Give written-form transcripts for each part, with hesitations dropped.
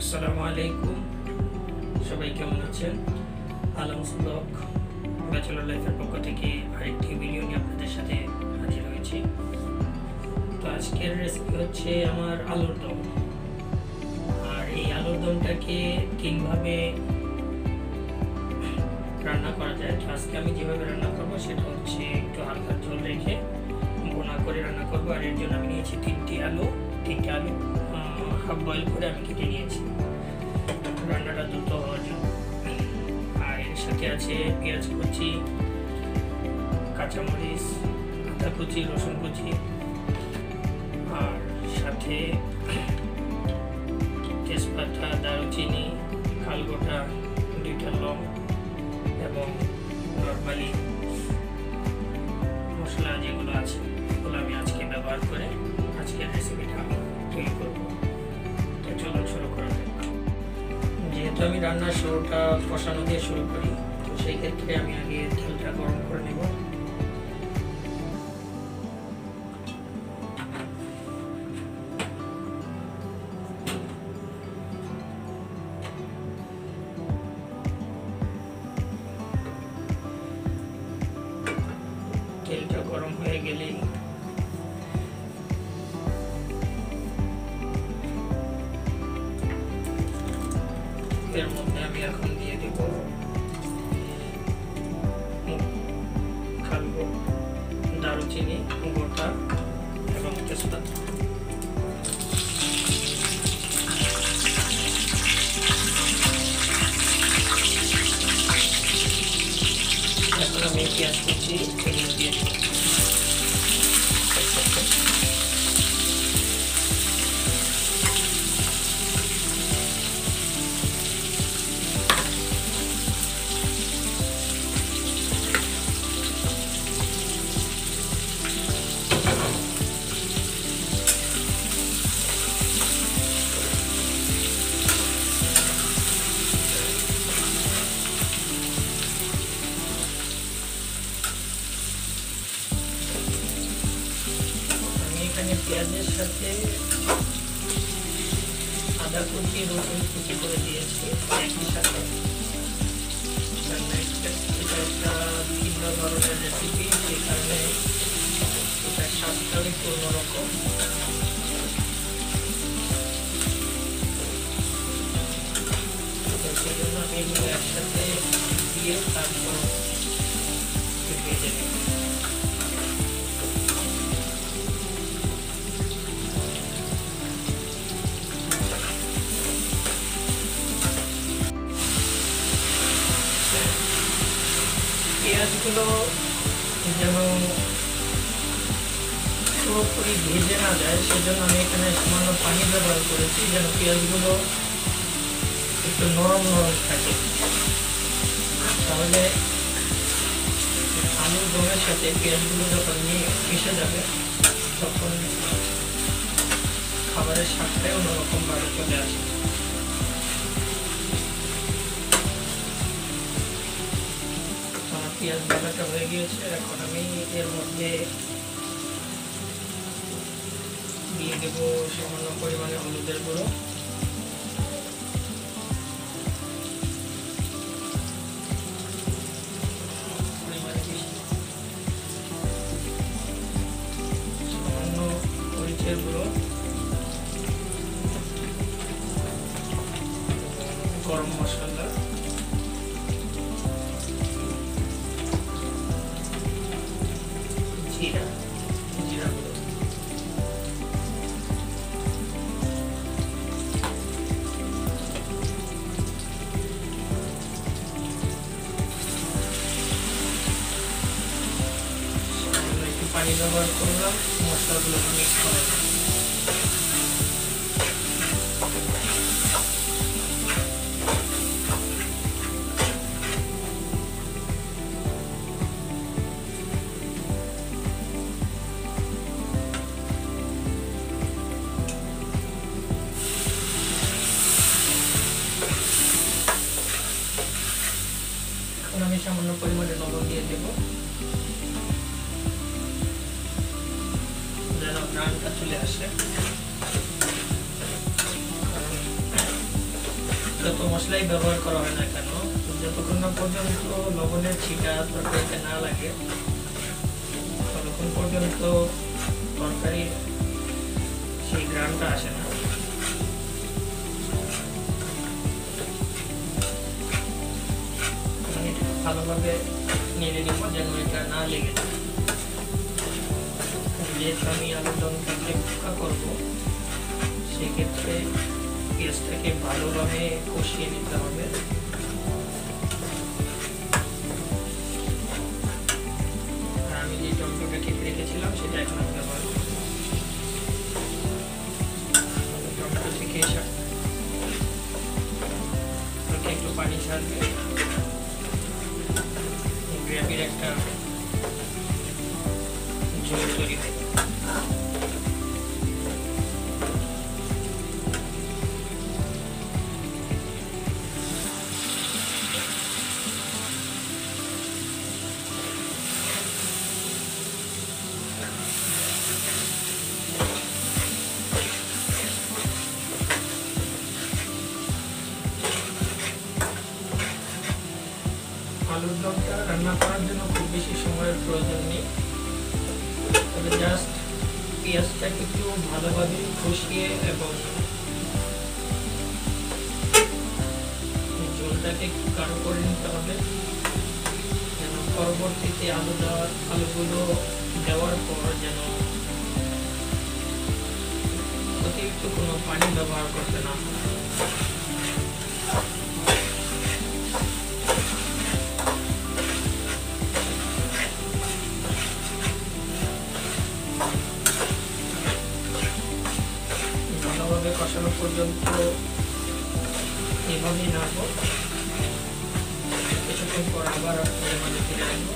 আসসালামু আলাইকুম, সবাই কেমন আছেন? আলমস ব্লগ ব্যাচেলর লাইফের পক্ষ থেকে আরেকটি ভিডিও নিয়ে আপনাদের সাথে হাজির হয়েছি। তো আজকের রেসিপি হচ্ছে আমার আলুর দম। আর এই আলুর দমটাকে তিনভাবে রান্না করা যায়। তো আজকে আমি যেভাবে রান্না করবো সেটা হচ্ছে একটু হালকা ঝোল রেখে ভুনা করে রান্না করবো। আর এর জন্য আমি নিয়েছি তিনটে আলু হাফ বয়েল করে আমি কেটে নিয়েছি রান্নাটা দ্রুত হওয়ার জন্য। আর এর সাথে আছে পেঁয়াজ কুচি, কাঁচামরিচ, আদা কুচি, রসুন কুচি, আর সাথে তেজপাতা, দারুচিনি, কালগোটা, 2টা লং এবং নর্মালি মশলা যেগুলো আছে এগুলো আমি আজকে ব্যবহার করে আজকের রেসিপিটা আমি তৈরি করব। তো চলুন শুরু করা যাক। যেহেতু আমি রান্নার শুরুটা কষানো দিয়ে শুরু করি, তো সেই ক্ষেত্রে আমি আগে তেলটা গরম করে নেব। তেলটা গরম হয়ে গেলেই এর মধ্যে আমি এখন দিয়ে দেব দারুচিনি গোটা এবং তেজপাতা। এখন আমি পেঁয়াজ কুচি দিয়ে দেব। এখানে পেঁয়াজের সাথে আদা কুচি, রসুন কুচি করে দিয়েছি একই সাথে। এটা একটা ভিন্ন ধরনের রেসিপি, সেই কারণে এটার স্বাদটা একটু অন্যরকম। সেই জন্য আমি এগুলো একসাথে দিয়ে তারপর ভেজে নেব। পেঁয়াজগুলো যেন পুরোপুরি ভেজে না যায়, সেজন্য আমি এখানে সামান্য পানি ব্যবহার করেছি, যেন পেঁয়াজগুলো একটু নরম নরম থাকে। তাহলে আলুর দমের সাথে পেঁয়াজগুলো যখন মিশে যাবে তখন খাবারের স্বাদটাই অন্যরকম ভাবে চলে আসে। পেঁয়াজ ভাজাটা হয়ে গিয়েছে, এখন আমি এর মধ্যে দিয়ে দেব সামান্য পরিমাণে হলুদের গুঁড়ো, সামান্য মরিচের গুঁড়ো, গরম মশলা, জিরা গুঁড়ো, একটু পানি ব্যবহার করলাম মশলাগুলো মিক্স করা। এখন আমি সামান্য পরিমাণে লবণ দিয়ে দেব যেন ঘ্রাণটা চলে আসে। যত মশলাই ব্যবহার করা হয় না কেন, যতক্ষণ না পর্যন্ত লবণের ছিটা তরকারিতে না লাগে ততক্ষণ পর্যন্ত তরকারির সেই ঘ্রাণটা আসে না। ভালোভাবে নেড়ে নিব যেন এটা না লেগে যায়। যেহেতু আমি আলুর দমটাকে পোকা করবো, সেক্ষেত্রে পেঁয়াজটাকে ভালোভাবে কষিয়ে নিতে হবে। আর আমি যে টমেটোটা কেটে রেখেছিলাম সেটা এখন আমি ব্যবহার করব। টমেটো থেকে একটু পানি ছাড়বে, গ্রেভির একটা ঝোল তৈরি হবে। আলুর দমটা রান্না করার জন্য খুব বেশি সময়ের প্রয়োজন নেই, তবে জাস্ট পেঁয়াজটাকে একটু ভালোভাবে কষিয়ে এবং ঝোলটাকে একটু গাঢ় করে নিতে হবে, যেন পরবর্তীতে আলুগুলো দেওয়ার পর যেন অতিরিক্ত কোনো পানি ব্যবহার করতে না হয়। কষানো পর্যন্ত এভাবেই নাড়ব, কিছুক্ষণ পর আবার মাঝে ফিরে আসবো।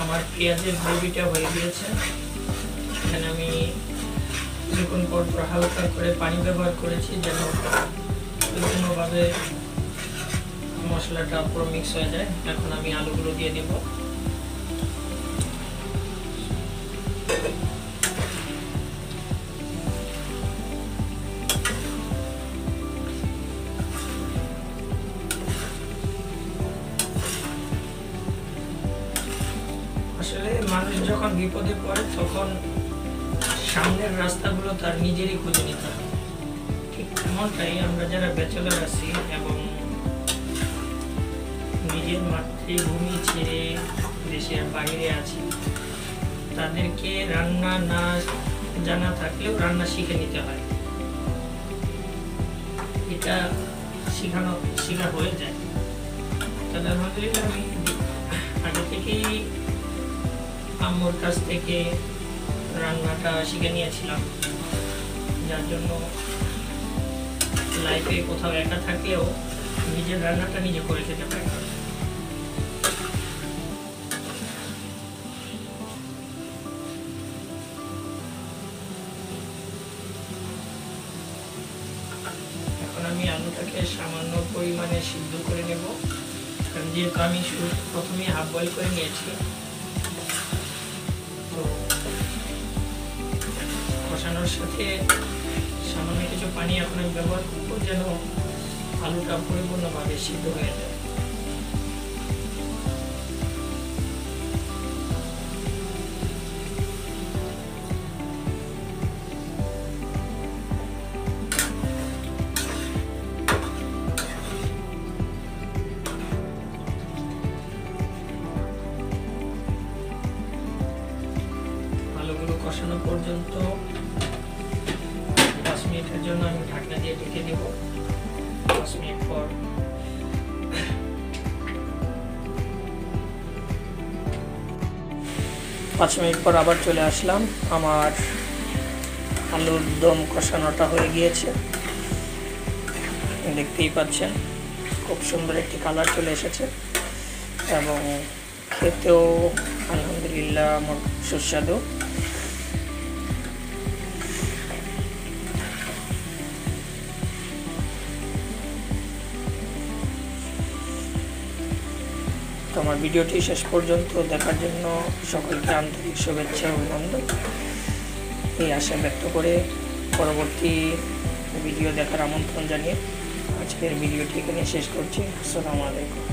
আমার পেঁয়াজের গ্রেভিটা হয়ে গিয়েছে। এখানে আমি কিছুক্ষণ পর হালকা করে পানি ব্যবহার করেছি যেন সম্পূর্ণভাবে মশলাটা পুরো মিক্স হয়ে যায়। এখন আমি আলুগুলো দিয়ে দেব। আসলে মানুষ যখন বিপদে পড়ে তখন সামনের রাস্তাগুলো তার নিজেরই খুঁজে নিতে হয়। ঠিক এমনটাই আমরা যারা ব্যাচেলর আছি এবং নিজের মাতৃভূমি ছেড়ে দেশের বাইরে আছি, তাদেরকে রান্না না জানা থাকলেও রান্না শিখে নিতে হয়। এটা শেখা হয়ে যায়। তবে আলহামদুলিল্লাহ আমি আগে থেকেই আম্মুর কাছ থেকে রান্নাটা শিখে নিয়েছিলাম, যার জন্য লাইফে কোথাও একা থাকলেও নিজের রান্নাটা নিজে করে খেতে পারি। এখন আমি আলুটাকে সামান্য পরিমাণে সিদ্ধ করে নেব, কারণ যেহেতু আমি প্রথমে হাফ বয়েল করে নিয়েছি, তো কষানোর সাথে সামান্য কিছু পানি এখন আমি ব্যবহার করবো যেন আলুটা পরিপূর্ণভাবে সিদ্ধ হয়ে যায়। আলুগুলো কষানো পর্যন্ত 5 মিনিটের জন্য আমি ঢাকনা দিয়ে ঢেকে দেব। 5 মিনিট পর আবার চলে আসলাম। আমার আলুর দম কষানোটা হয়ে গিয়েছে, দেখতেই পাচ্ছেন খুব সুন্দর একটি কালার চলে এসেছে এবং খেতেও আলহামদুলিল্লাহ আমার সুস্বাদু। তো আমার ভিডিওটি শেষ পর্যন্ত দেখার জন্য সকলকে আন্তরিক শুভেচ্ছা ও অভিনন্দন এই আশা ব্যক্ত করে পরবর্তী ভিডিও দেখার আমন্ত্রণ জানিয়ে আজকের ভিডিওটি এখানে শেষ করছি। আসসালামু আলাইকুম।